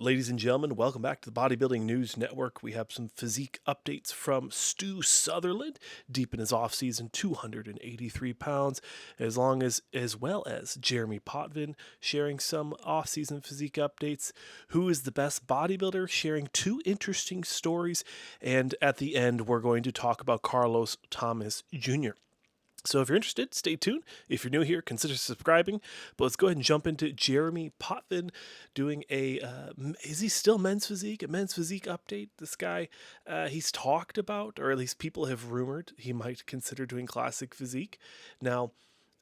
Ladies and gentlemen, welcome back to the Bodybuilding News Network. We have some physique updates from Stu Sutherland, deep in his offseason, 283 pounds, as well as Jeremy Potvin sharing some offseason physique updates. Who is the best bodybuilder? Sharing two interesting stories, and at the end, we're going to talk about Carlos Thomas Jr. So if you're interested, stay tuned. If you're new here, consider subscribing. But let's go ahead and jump into Jeremy Potvin doing is he still men's physique? A men's physique update? This guy, he's talked about, or at least people have rumored, he might consider doing classic physique. Now,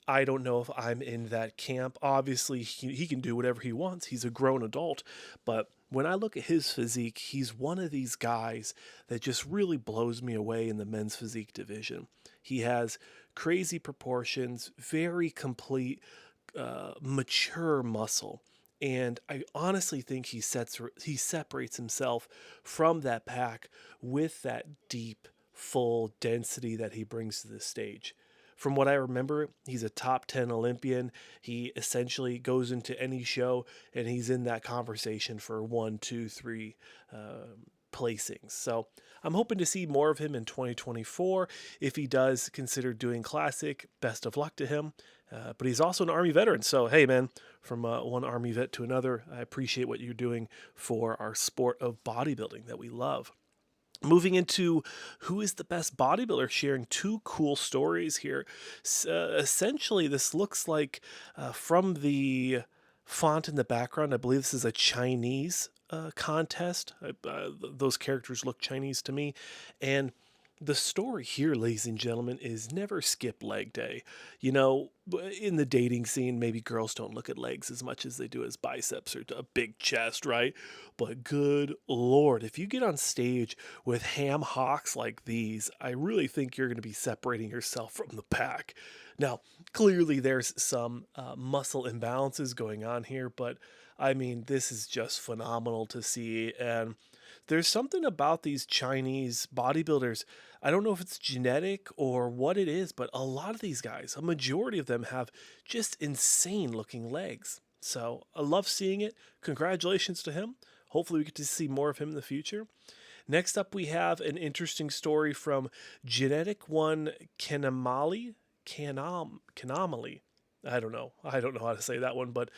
I don't know if I'm in that camp. Obviously, he can do whatever he wants. He's a grown adult. But when I look at his physique, he's one of these guys that just really blows me away in the men's physique division. He has crazy proportions, very complete, mature muscle. And I honestly think he separates himself from that pack with that deep, full density that he brings to the stage. From what I remember, he's a top 10 Olympian. He essentially goes into any show and he's in that conversation for 1, 2, 3 placings. So I'm hoping to see more of him in 2024. If he does consider doing classic, best of luck to him. But he's also an Army veteran. So, hey, man, from one Army vet to another, I appreciate what you're doing for our sport of bodybuilding that we love. Moving into who is the best bodybuilder, sharing two cool stories here. Essentially, this looks like from the font in the background, I believe this is a Chinese contest. Those characters look Chinese to me. And the story here, ladies and gentlemen, is never skip leg day. You know, in the dating scene, maybe girls don't look at legs as much as they do as biceps or a big chest, right? But good Lord, if you get on stage with ham hocks like these, I really think you're going to be separating yourself from the pack. Now, clearly there's some muscle imbalances going on here, but I mean, this is just phenomenal to see. And there's something about these Chinese bodybuilders. I don't know if it's genetic or what it is, but a lot of these guys, a majority of them have just insane looking legs. So I love seeing it. Congratulations to him. Hopefully we get to see more of him in the future. Next up, we have an interesting story from Genetic One Kanamali. Kanamali. I don't know. I don't know how to say that one, but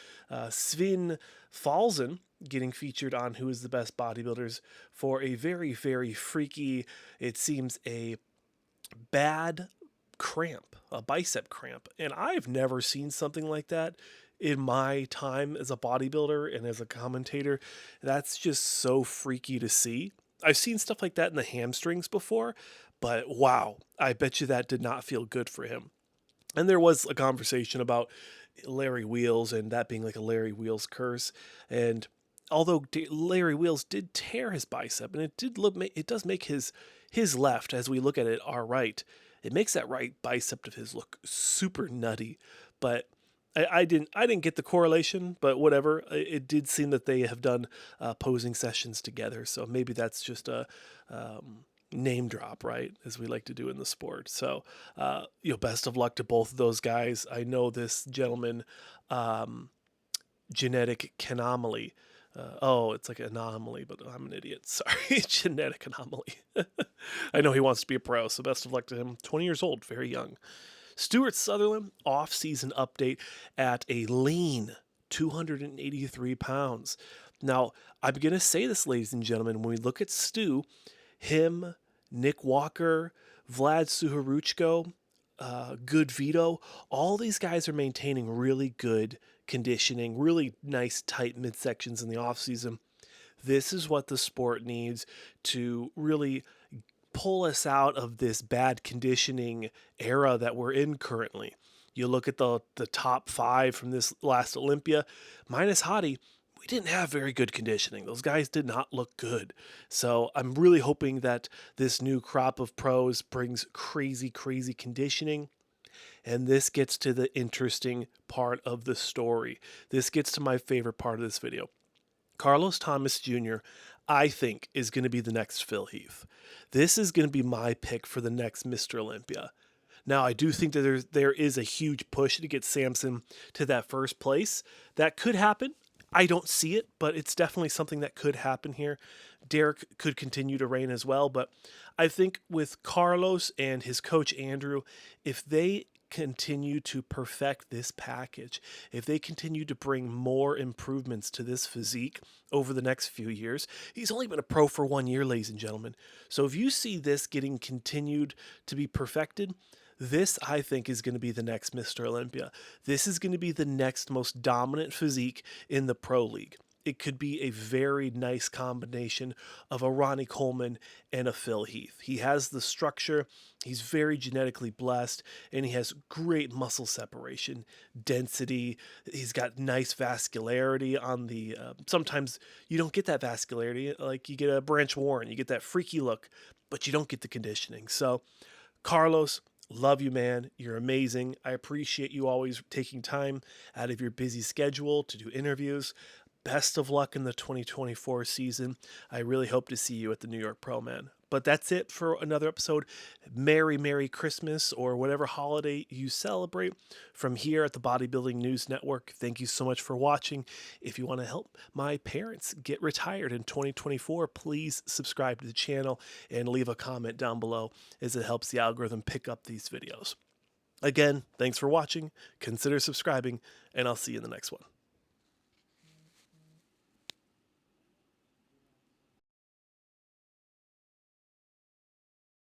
Sven Falzen getting featured on Who is the Best Bodybuilders for a very, very freaky, it seems a bad cramp, a bicep cramp. And I've never seen something like that in my time as a bodybuilder and as a commentator. That's just so freaky to see. I've seen stuff like that in the hamstrings before, but wow, I bet you that did not feel good for him. And there was a conversation about Larry Wheels and that being like a Larry Wheels curse. And although Larry Wheels did tear his bicep, and it does make his left, as we look at it, our right, it makes that right bicep of his look super nutty. But I didn't get the correlation, but whatever. It did seem that they have done posing sessions together, so maybe that's just a name drop, right, as we like to do in the sport. So, best of luck to both of those guys. I know this gentleman, Genetic Anomaly. It's like anomaly, but I'm an idiot. Sorry, genetic anomaly. I know he wants to be a pro, so best of luck to him. 20 years old, very young. Stuart Sutherland, off-season update at a lean 283 pounds. Now, I'm going to say this, ladies and gentlemen, when we look at Stu, him, Nick Walker, Vlad Suharuchko, Good Vito, all these guys are maintaining really good conditioning, really nice tight midsections in the offseason. This is what the sport needs to really pull us out of this bad conditioning era that we're in currently. You look at the top 5 from this last Olympia, minus Hottie, we didn't have very good conditioning. Those guys did not look good. So I'm really hoping that this new crop of pros brings crazy, crazy conditioning. And this gets to the interesting part of the story. This gets to my favorite part of this video. Carlos Thomas Jr., I think, is going to be the next Phil Heath. This is going to be my pick for the next Mr. Olympia. Now, I do think that there is a huge push to get Samson to that first place. That could happen. I don't see it, but it's definitely something that could happen here. Derek could continue to reign as well, but I think with Carlos and his coach Andrew, if they continue to perfect this package, if they continue to bring more improvements to this physique over the next few years, he's only been a pro for 1 year, ladies and gentlemen. So if you see this getting continued to be perfected, this, I think, is going to be the next Mr. Olympia. This is going to be the next most dominant physique in the pro league. It could be a very nice combination of a Ronnie Coleman and a Phil Heath. He has the structure, he's very genetically blessed, and he has great muscle separation, density. He's got nice vascularity on the. Sometimes you don't get that vascularity, like you get a Branch Warren, you get that freaky look, but you don't get the conditioning. So, Carlos, love you, man. You're amazing. I appreciate you always taking time out of your busy schedule to do interviews. Best of luck in the 2024 season. I really hope to see you at the New York Pro, man. But that's it for another episode. Merry Christmas, or whatever holiday you celebrate from here at the Bodybuilding News Network. Thank you so much for watching. If you want to help my parents get retired in 2024, please subscribe to the channel and leave a comment down below, as it helps the algorithm pick up these videos. Again, thanks for watching. Consider subscribing, and I'll see you in the next one.